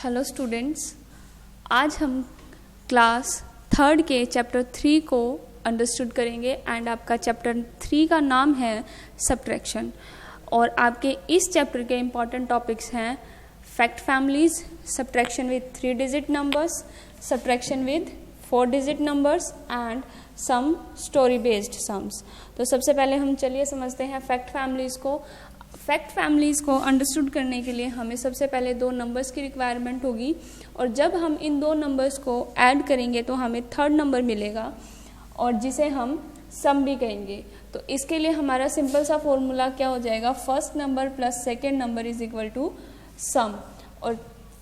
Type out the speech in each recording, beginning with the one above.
Hello students, आज हम class third के चैप्टर 3 को अंडरस्टूड करेंगे एंड आपका चैप्टर 3 का नाम है सब्ट्रैक्शन। और आपके इस चैप्टर के इम्पॉर्टेंट टॉपिक्स हैं fact families, subtraction with 3 digit numbers, subtraction with 4 digit numbers and some story based sums. तो सबसे पहले हम चलिए समझते हैं फैक्ट फैमिलीज को। फैक्ट फैमिलीज को अंडरस्टूड करने के लिए हमें सबसे पहले 2 नंबर्स की रिक्वायरमेंट होगी और जब हम इन 2 नंबर्स को ऐड करेंगे तो हमें थर्ड नंबर मिलेगा और जिसे हम सम भी कहेंगे। तो इसके लिए हमारा सिंपल सा फॉर्मूला क्या हो जाएगा, first number plus second number is equal to sum. और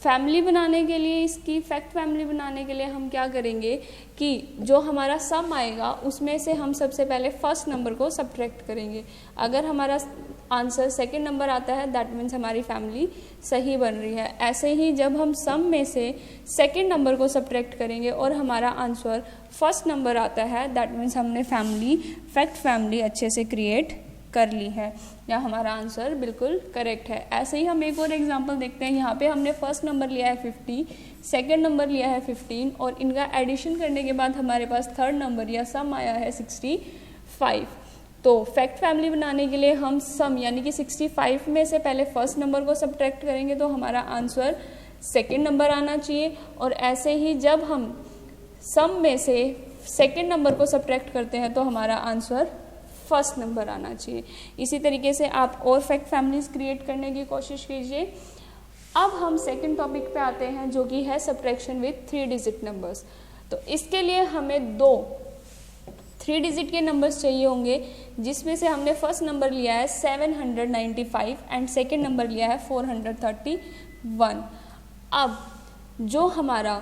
फैमिली बनाने के लिए, इसकी फैक्ट फैमिली बनाने के लिए हम क्या करेंगे कि जो हमारा सम आएगा उसमें से हम सबसे पहले फर्स्ट नंबर को सब्ट्रैक्ट करेंगे। अगर हमारा आंसर सेकेंड नंबर आता है दैट मीन्स हमारी फैमिली सही बन रही है। ऐसे ही जब हम सम में से सेकेंड नंबर को सब्ट्रैक्ट करेंगे और हमारा आंसर फर्स्ट नंबर आता है दैट मीन्स हमने फैक्ट फैमिली अच्छे से क्रिएट कर ली है या हमारा आंसर बिल्कुल करेक्ट है। ऐसे ही हम एक और एग्जांपल देखते हैं। यहाँ पे हमने फर्स्ट नंबर लिया है 50, सेकंड नंबर लिया है 15 और इनका एडिशन करने के बाद हमारे पास थर्ड नंबर या सम आया है 65। तो फैक्ट फैमिली बनाने के लिए हम सम यानी कि 65 में से पहले फर्स्ट नंबर को सब्ट्रैक्ट करेंगे तो हमारा आंसर सेकेंड नंबर आना चाहिए। और ऐसे ही जब हम सम में से सेकेंड नंबर को सब्ट्रैक्ट करते हैं तो हमारा आंसर फर्स्ट नंबर आना चाहिए। इसी तरीके से आप और फैक्ट फैमिलीज क्रिएट करने की कोशिश कीजिए। अब हम सेकंड टॉपिक पे आते हैं जो कि है सब्ट्रैक्शन विद 3 डिजिट नंबर्स। तो इसके लिए हमें 2 3 डिजिट के नंबर्स चाहिए होंगे जिसमें से हमने फर्स्ट नंबर लिया है 795 एंड सेकेंड नंबर लिया है 431। अब जो हमारा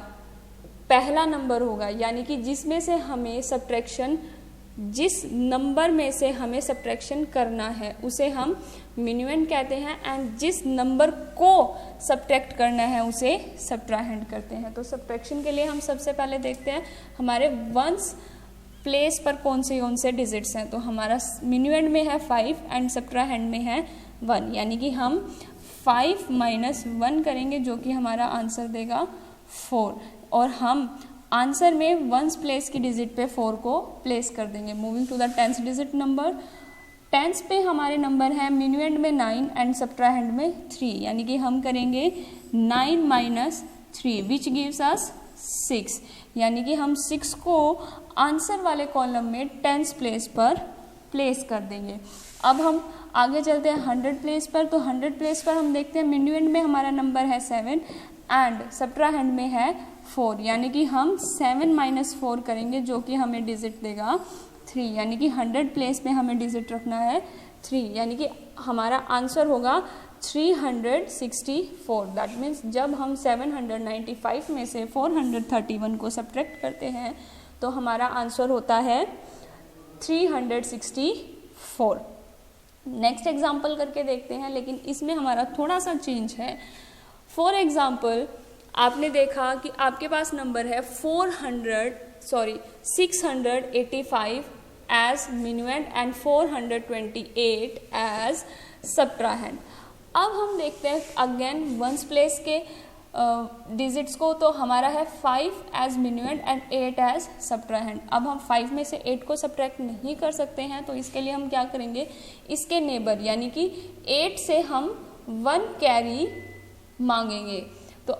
पहला नंबर होगा यानी कि जिसमें से हमें सब्ट्रैक्शन, जिस नंबर में से हमें सब्ट्रैक्शन करना है उसे हम मिन्यूएंड कहते हैं एंड जिस नंबर को सब्ट्रैक्ट करना है उसे सब्ट्राहेंड करते हैं। तो सब्ट्रैक्शन के लिए हम सबसे पहले देखते हैं हमारे वंस प्लेस पर कौन से डिजिट्स हैं। तो हमारा मिन्यूएंड में है 5 एंड सब्ट्राहेंड में है 1 यानी कि हम 5 - 1 करेंगे जो कि हमारा आंसर देगा 4 और हम आंसर में वंस प्लेस की डिजिट पे 4 को प्लेस कर देंगे। Moving to the 10th digit number, 10th पे हमारे नंबर है मिन्यूएंड में 9 एंड सब्ट्राहेंड में 3 यानी कि हम करेंगे 9 - 3 विच गिव्स अस 6 यानी कि हम 6 को आंसर वाले कॉलम में 10th प्लेस पर प्लेस कर देंगे। अब हम आगे चलते हैं 100 प्लेस पर। तो 100 प्लेस पर हम देखते हैं मिन्यूएंड में हमारा नंबर है 7 एंड सब्ट्राहेंड में है 4 यानी कि हम 7 - 4 करेंगे जो कि हमें डिजिट देगा 3 यानी कि 100 प्लेस में हमें डिजिट रखना है 3 यानी कि हमारा आंसर होगा 364। दैट मीन्स जब हम 795 में से 431 को सब्ट्रैक्ट करते हैं तो हमारा आंसर होता है 364। नेक्स्ट एग्जाम्पल करके देखते हैं लेकिन इसमें हमारा थोड़ा सा चेंज है। फॉर एग्जाम्पल आपने देखा कि आपके पास नंबर है 685 as minuend and 428 as subtrahend. अब हम देखते हैं अगेन वंस प्लेस के डिजिट्स को। तो हमारा है 5 as minuend and 8 as subtrahend. अब हम 5 में से 8 को सब्ट्रैक्ट नहीं कर सकते हैं तो इसके लिए हम क्या करेंगे, इसके नेबर यानी कि 8 से हम 1 कैरी मांगेंगे। तो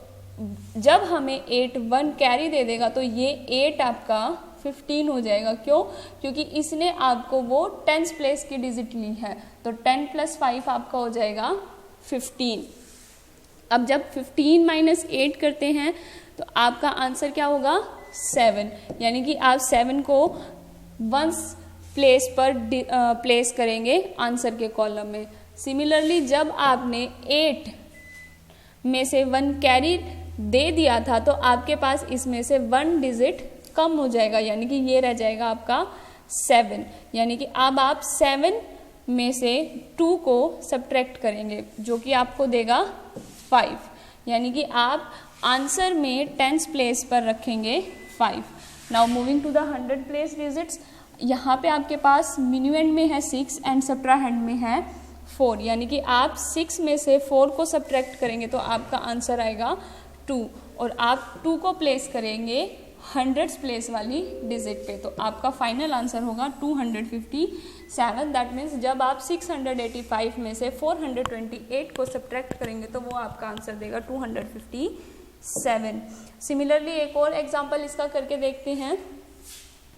जब हमें 8 1 कैरी दे देगा तो ये 8 आपका 15 हो जाएगा। क्यों? क्योंकि इसने आपको वो 10th प्लेस की डिजिट ली है। तो 10 + 5 आपका हो जाएगा 15। अब जब 15 - 8 करते हैं तो आपका आंसर क्या होगा 7 यानी कि आप 7 को वंस प्लेस पर प्लेस करेंगे आंसर के कॉलम में। सिमिलरली जब आपने 8 में से 1 कैरी दे दिया था तो आपके पास इसमें से 1 डिजिट कम हो जाएगा यानी कि ये रह जाएगा आपका 7 यानी कि अब आप 7 में से 2 को सब्ट्रैक्ट करेंगे जो कि आपको देगा 5 यानी कि आप आंसर में 10th प्लेस पर रखेंगे 5। Now moving to the 100 place digits, यहाँ पे आपके पास मिन्यूएंड में है 6 एंड सब्ट्राहेंड में है 4 यानी कि आप 6 में से 4 को सब्ट्रैक्ट करेंगे तो आपका आंसर आएगा 2 और आप 2 को प्लेस करेंगे हंड्रेड्स प्लेस वाली डिजिट पे, तो आपका फाइनल आंसर होगा 257। दैट मीन्स जब आप 685 में से 428 को सब्ट्रैक्ट करेंगे तो वो आपका आंसर देगा 257। सिमिलरली एक और एग्जांपल इसका करके देखते हैं।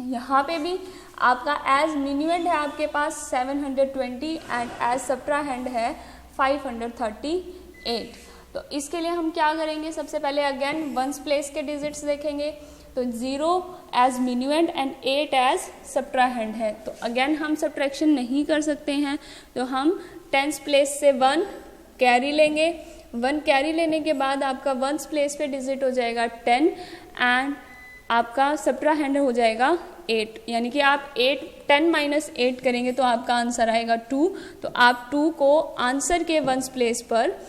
यहाँ पे भी आपका एज मिन्यूएंड है आपके पास 720 एंड एज सब्ट्राहेंड है 538। तो इसके लिए हम क्या करेंगे, सबसे पहले अगेन वंस प्लेस के डिजिट्स देखेंगे। तो 0 as minuend and 8 as subtrahend है, तो अगेन हम सब्ट्रैक्शन नहीं कर सकते हैं, तो हम टेंस प्लेस से 1 कैरी लेंगे। 1 कैरी लेने के बाद आपका वंस प्लेस पे डिजिट हो जाएगा 10 एंड आपका सब्ट्राहेंड हो जाएगा 8, यानी कि आप 10 माइनस 8 करेंगे तो आपका आंसर आएगा 2। तो आप 2 को आंसर के वंस प्लेस पर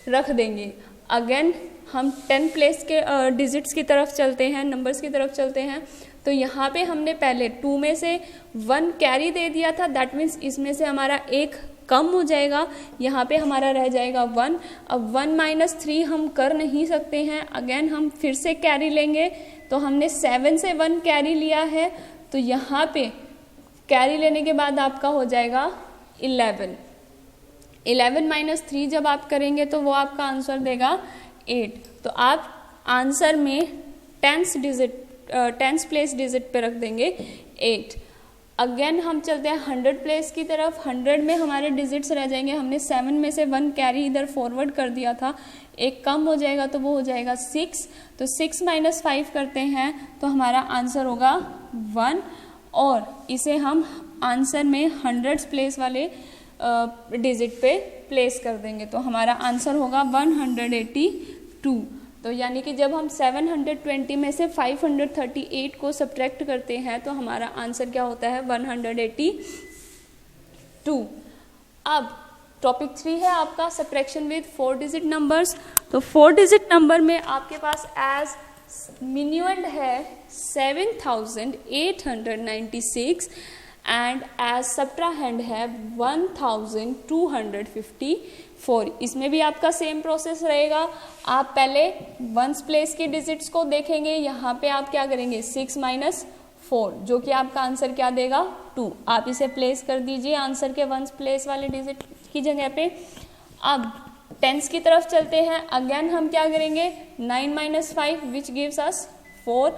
रख देंगे। अगेन हम 10 प्लेस के डिजिट्स की तरफ चलते हैं, नंबर्स की तरफ चलते हैं। तो यहाँ पे हमने पहले 2 में से 1 कैरी दे दिया था, दैट मीन्स इसमें से हमारा 1 कम हो जाएगा, यहाँ पे हमारा रह जाएगा 1। अब 1 माइनस 3 हम कर नहीं सकते हैं, अगेन हम फिर से कैरी लेंगे। तो हमने 7 से 1 कैरी लिया है, तो यहाँ पे कैरी लेने के बाद आपका हो जाएगा 11। 11 माइनस 3 जब आप करेंगे तो वो आपका आंसर देगा 8। तो आप आंसर में टेंस प्लेस डिजिट पे रख देंगे 8। अगेन हम चलते हैं 100 प्लेस की तरफ। 100 में हमारे डिजिट्स रह जाएंगे, हमने 7 में से 1 कैरी इधर फॉरवर्ड कर दिया था, 1 कम हो जाएगा तो वो हो जाएगा 6। तो 6 माइनस 5 करते हैं तो हमारा आंसर होगा 1 और इसे हम आंसर में 100 प्लेस वाले डिजिट पे प्लेस कर देंगे, तो हमारा आंसर होगा 182। तो यानी कि जब हम 720 में से 538 को सब्ट्रैक्ट करते हैं तो हमारा आंसर क्या होता है 182। अब टॉपिक 3 है आपका सब्ट्रैक्शन विद 4 डिजिट नंबर्स। तो 4 डिजिट नंबर में आपके पास एज मिन्यूएंड है 7896 एंड एज सब्ट्राहेंड है 1254। इसमें भी आपका सेम प्रोसेस रहेगा। आप पहले वंस प्लेस की डिजिट्स को देखेंगे, यहाँ पे आप क्या करेंगे 6 माइनस 4 जो कि आपका आंसर क्या देगा 2। आप इसे प्लेस कर दीजिए आंसर के वंस प्लेस वाले डिजिट की जगह पे। अब टेंस की तरफ चलते हैं। अगेन हम क्या करेंगे 9 माइनस 5 विच गिव्स अस 4।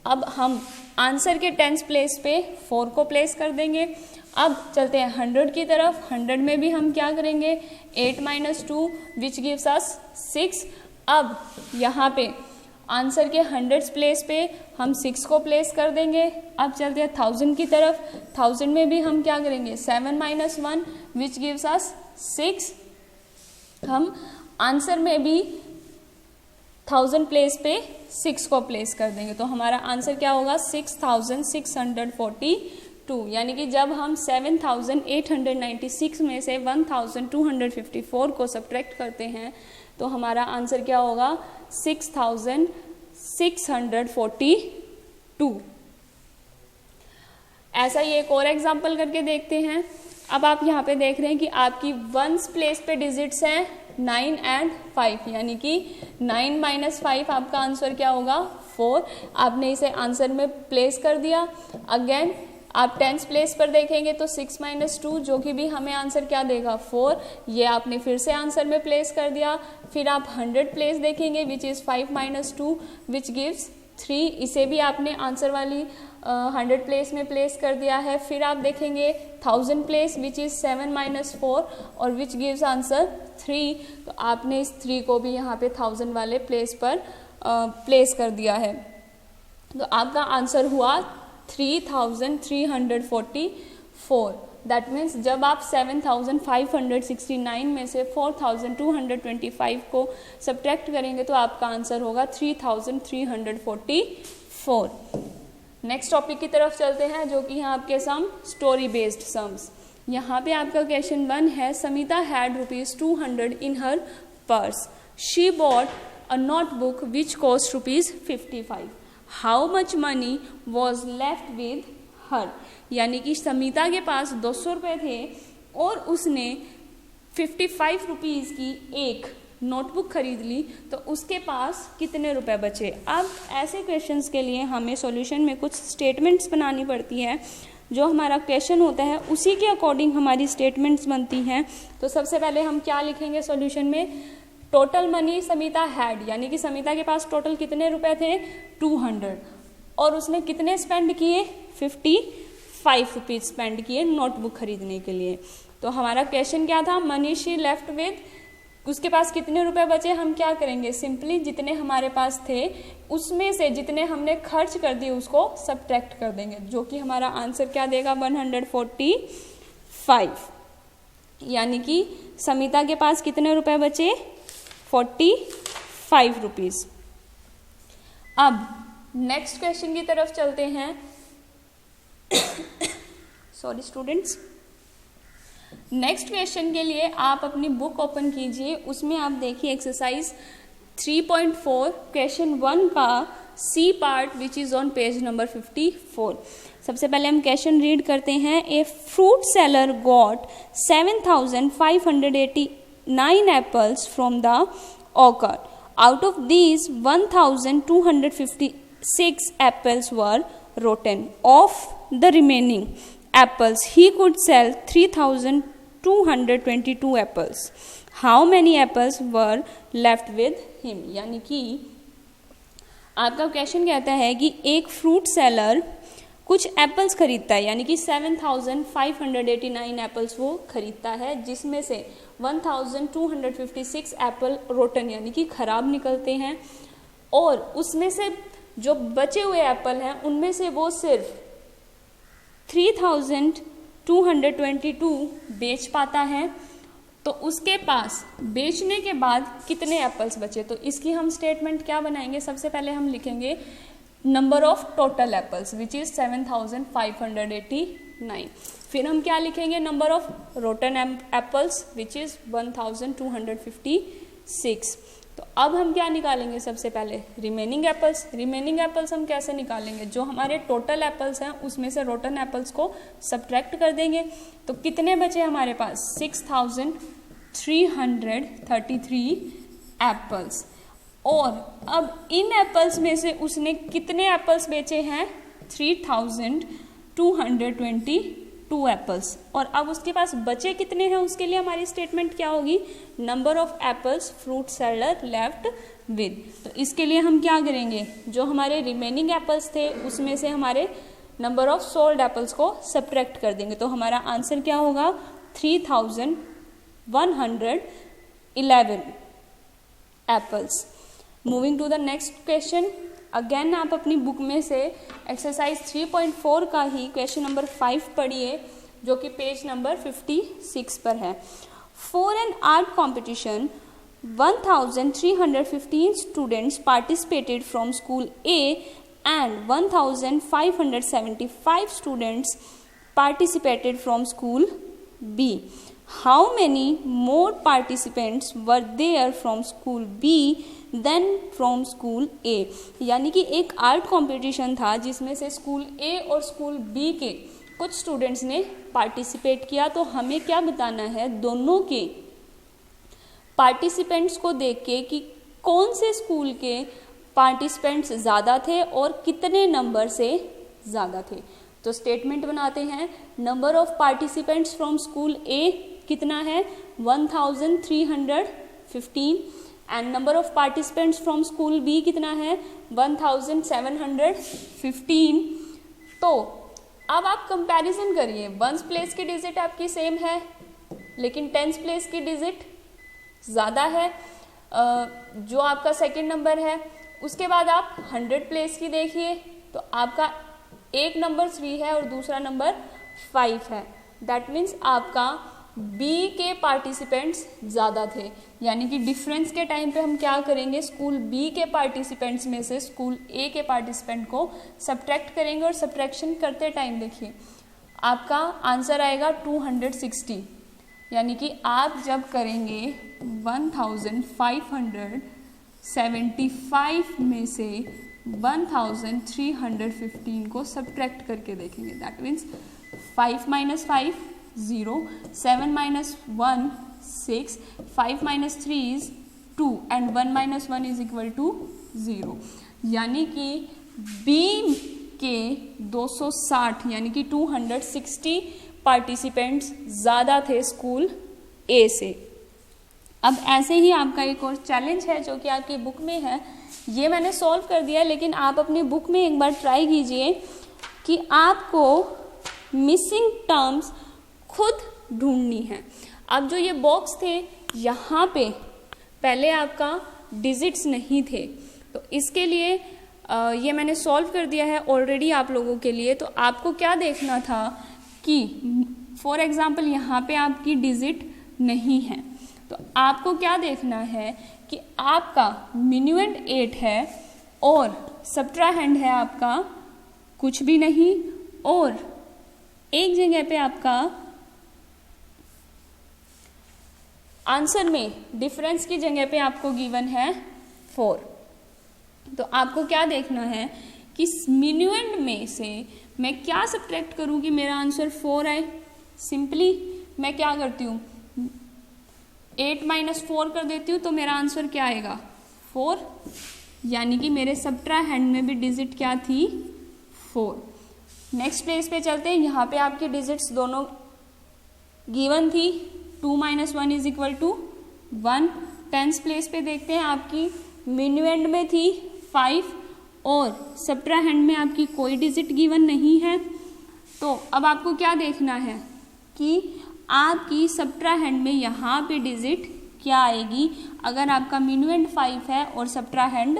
अब हम आंसर के टेंस प्लेस पे 4 को प्लेस कर देंगे। अब चलते हैं 100 की तरफ। 100 में भी हम क्या करेंगे 8 माइनस 2 विच गिव्स अस 6। अब यहाँ पे आंसर के 100 प्लेस पे हम 6 को प्लेस कर देंगे। अब चलते हैं 1000 की तरफ। 1000 में भी हम क्या करेंगे 7 माइनस 1 विच गिव्स अस 6। हम आंसर में भी 1000 प्लेस पे 6 को प्लेस कर देंगे, तो हमारा आंसर क्या होगा 6642। यानी कि जब हम 7896 में से 1254 को सब्ट्रैक्ट करते हैं तो हमारा आंसर क्या होगा 6642। ऐसा ही एक और एग्जाम्पल करके देखते हैं। अब आप यहाँ पे देख रहे हैं कि आपकी वंस प्लेस पे डिजिट्स हैं 9 एंड 5, यानी कि 9 माइनस 5 आपका आंसर क्या होगा 4। आपने इसे आंसर में प्लेस कर दिया। अगेन आप टेंस प्लेस पर देखेंगे तो 6 माइनस 2 जो कि भी हमें आंसर क्या देगा 4, ये आपने फिर से आंसर में प्लेस कर दिया। फिर आप 100 प्लेस देखेंगे which is 5 minus 2 which gives 3, इसे भी आपने आंसर वाली 100 प्लेस में प्लेस कर दिया है। फिर आप देखेंगे 1000 प्लेस विच इज़ 7 माइनस 4 और विच गिव्स आंसर 3, तो आपने इस 3 को भी यहाँ पे 1000 वाले प्लेस पर प्लेस कर दिया है। तो आपका आंसर हुआ 3344। दैट मीन्स जब आप 7569 में से 4225 को सब्ट्रैक्ट करेंगे तो आपका आंसर होगा 3344। नेक्स्ट टॉपिक की तरफ चलते हैं जो कि हैं आपके सम स्टोरी बेस्ड सम्स। यहाँ पे आपका क्वेश्चन 1 है Samita had ₹200 in her purse. She bought a notebook which cost ₹55। How much money was left with her. यानी कि समिता के पास 200 रुपये थे और उसने 55 रुपीज़ की एक नोटबुक खरीद ली तो उसके पास कितने रुपए बचे। अब ऐसे क्वेश्चंस के लिए हमें सॉल्यूशन में कुछ स्टेटमेंट्स बनानी पड़ती है, जो हमारा क्वेश्चन होता है उसी के अकॉर्डिंग हमारी स्टेटमेंट्स बनती हैं। तो सबसे पहले हम क्या लिखेंगे सॉल्यूशन में, टोटल मनी समिता हैड, यानी कि समिता के पास टोटल कितने रुपए थे 200, और उसने कितने स्पेंड किए 55 रुपीज स्पेंड किए नोटबुक खरीदने के लिए। तो हमारा क्वेश्चन क्या था, मनी शी लेफ्ट विद, उसके पास कितने रुपए बचे, हम क्या करेंगे सिंपली जितने हमारे पास थे उसमें से जितने हमने खर्च कर दिए उसको सब्ट्रैक्ट कर देंगे, जो कि हमारा आंसर क्या देगा 145, यानी कि समिता के पास कितने रुपए बचे 45 रुपीज। अब नेक्स्ट क्वेश्चन की तरफ चलते हैं। सॉरी स्टूडेंट्स, नेक्स्ट क्वेश्चन के लिए आप अपनी बुक ओपन कीजिए, उसमें आप देखिए एक्सरसाइज 3.4 क्वेश्चन 1 का c part which is on page number 54। सबसे पहले हम क्वेश्चन रीड करते हैं। A fruit seller got 7,589 apples from the orchard, out of these 1,256 apples were rotten. Of the remaining apples, he could sell 3,222 apples. How many apples were left with him? यानी कि आपका question कहता है कि एक fruit seller कुछ apples खरीदता है, यानी कि 7,589 एप्पल्स वो खरीदता है, जिसमें से 1,256 एप्पल रोटन यानी कि खराब निकलते हैं, और उसमें से जो बचे हुए एप्पल हैं उनमें से वो सिर्फ 3,222 बेच पाता है। तो उसके पास बेचने के बाद कितने एप्पल्स बचे, तो इसकी हम स्टेटमेंट क्या बनाएंगे, सबसे पहले हम लिखेंगे number of total apples which is 7,589, फिर हम क्या लिखेंगे number of rotten apples which is 1,256। तो अब हम क्या निकालेंगे, सबसे पहले रिमेनिंग एप्पल्स। रिमेनिंग एप्पल्स हम कैसे निकालेंगे, जो हमारे टोटल एप्पल्स हैं उसमें से रोटन एप्पल्स को सब्ट्रैक्ट कर देंगे। तो कितने बचे हमारे पास 6,333 एप्पल्स, और अब इन एप्पल्स में से उसने कितने एप्पल्स बेचे हैं 3,222 एप्पल्स, और अब उसके पास बचे कितने हैं, उसके लिए हमारी स्टेटमेंट क्या होगी, number of apples fruit seller left with. तो इसके लिए हम क्या करेंगे, जो हमारे रिमेनिंग एप्पल्स थे उसमें से हमारे नंबर ऑफ सोल्ड एप्पल्स को सब्ट्रैक्ट कर देंगे। तो हमारा आंसर क्या होगा 3,111 apples. Moving to the next question, again आप अपनी बुक में से एक्सरसाइज 3.4 का ही क्वेश्चन नंबर 5 पढ़िए, जो कि पेज नंबर 56 पर है। For an art competition 1,315 students participated from school A and 1,575 students participated from school B. How many more participants were there from school B than from school A. यानी कि एक art competition था जिसमें से school ए और school B के कुछ students ने पार्टिसिपेट किया। तो हमें क्या बताना है, दोनों के पार्टिसिपेंट्स को देख के कि कौन से स्कूल के पार्टिसिपेंट्स ज़्यादा थे और कितने नंबर से ज़्यादा थे। तो स्टेटमेंट बनाते हैं, number of participants from school A कितना है 1,315 and number of participants from school B कितना है 1,715। तो अब आप कंपैरिजन करिए, 1st प्लेस की डिजिट आपकी सेम है लेकिन 10th प्लेस की डिजिट ज़्यादा है, जो आपका सेकंड नंबर है। उसके बाद आप 100 प्लेस की देखिए तो आपका एक नंबर 3 है और दूसरा नंबर 5 है। दैट मीन्स आपका बी के पार्टिसिपेंट्स ज़्यादा थे, यानी कि डिफरेंस के टाइम पे हम क्या करेंगे, स्कूल बी के पार्टिसिपेंट्स में से स्कूल ए के पार्टिसिपेंट को सब्ट्रैक्ट करेंगे, और सब्ट्रैक्शन करते टाइम देखिए आपका आंसर आएगा 260। यानी कि आप जब करेंगे 1,575 में से 1,315 को सब्ट्रैक्ट करके देखेंगे। That means 5 - 5 0, 7 - 1 6, 5 - 3 is 2 and 1 minus 1 is equal to 0, यानी कि बी के 260 यानी कि 260 पार्टिसिपेंट्स ज़्यादा थे स्कूल ए से। अब ऐसे ही आपका एक और चैलेंज है जो कि आपकी बुक में है, ये मैंने सॉल्व कर दिया है, लेकिन आप अपनी बुक में एक बार ट्राई कीजिए कि आपको मिसिंग टर्म्स खुद ढूंढनी है। अब जो ये बॉक्स थे यहाँ पे पहले आपका डिजिट्स नहीं थे, तो इसके लिए ये मैंने सॉल्व कर दिया है ऑलरेडी आप लोगों के लिए। तो आपको क्या देखना था कि फॉर एग्जांपल यहाँ पे आपकी डिजिट नहीं है, तो आपको क्या देखना है कि आपका मिन्यूएंड 8 है और सब्ट्राहैंड है आपका कुछ भी नहीं, और एक जगह पे आपका आंसर में डिफरेंस की जगह पे आपको गिवन है 4। तो आपको क्या देखना है कि मिन्यूएंड में से मैं क्या सब्ट्रैक्ट करूं कि मेरा आंसर 4 आए। सिंपली मैं क्या करती हूँ, 8 माइनस 4 कर देती हूँ, तो मेरा आंसर क्या आएगा 4, यानी कि मेरे सब्ट्राहैंड में भी डिजिट क्या थी 4। नेक्स्ट प्लेस पे चलते हैं, यहाँ पे आपकी डिजिट्स दोनों गिवन थी, 2 minus 1 is equal to 1। Tens place पे देखते हैं, आपकी मिन्यूएंड में थी 5 और सब्ट्राहैंड में आपकी कोई डिजिट गिवन नहीं है। तो अब आपको क्या देखना है कि आपकी सब्ट्राहैंड में यहाँ पे डिजिट क्या आएगी। अगर आपका मिन्यूएंड 5 है और सब्ट्राहैंड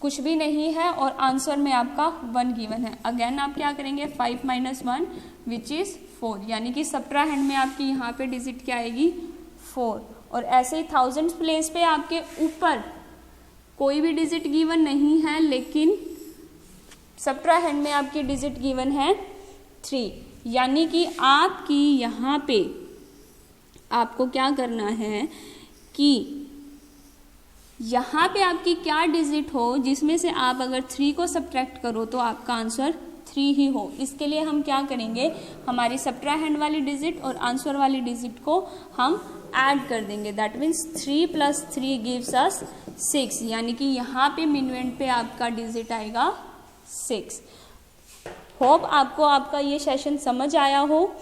कुछ भी नहीं है और आंसर में आपका 1 गिवन है, अगेन आप क्या करेंगे 5 माइनस 1 विच इज़ 4, यानी कि सब्ट्राहैंड में आपकी यहाँ पे डिजिट क्या आएगी 4। और ऐसे ही थाउजेंड्स प्लेस पे आपके ऊपर कोई भी डिजिट गिवन नहीं है, लेकिन सब्ट्राहैंड में आपकी डिजिट गिवन है 3, यानी कि आपकी यहाँ पे आपको क्या करना है कि यहाँ पे आपकी क्या डिजिट हो जिसमें से आप अगर 3 को सब्ट्रैक्ट करो तो आपका आंसर 3 ही हो। इसके लिए हम क्या करेंगे, हमारी सब्ट्राहैंड वाली डिजिट और आंसर वाली डिजिट को हम ऐड कर देंगे। दैट मीन्स 3 + 3 गिव्स अस 6, यानी कि यहाँ पे मिन्यूएंड पे आपका डिजिट आएगा 6। होप आपको आपका ये सेशन समझ आया हो।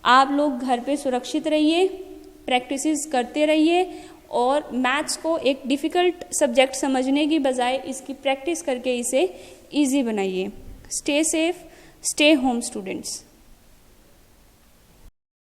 आप लोग घर पे सुरक्षित रहिए, प्रैक्टिसेस करते रहिए और मैथ्स को एक डिफ़िकल्ट सब्जेक्ट समझने की बजाय इसकी प्रैक्टिस करके इसे इजी बनाइए। Stay safe, stay home students.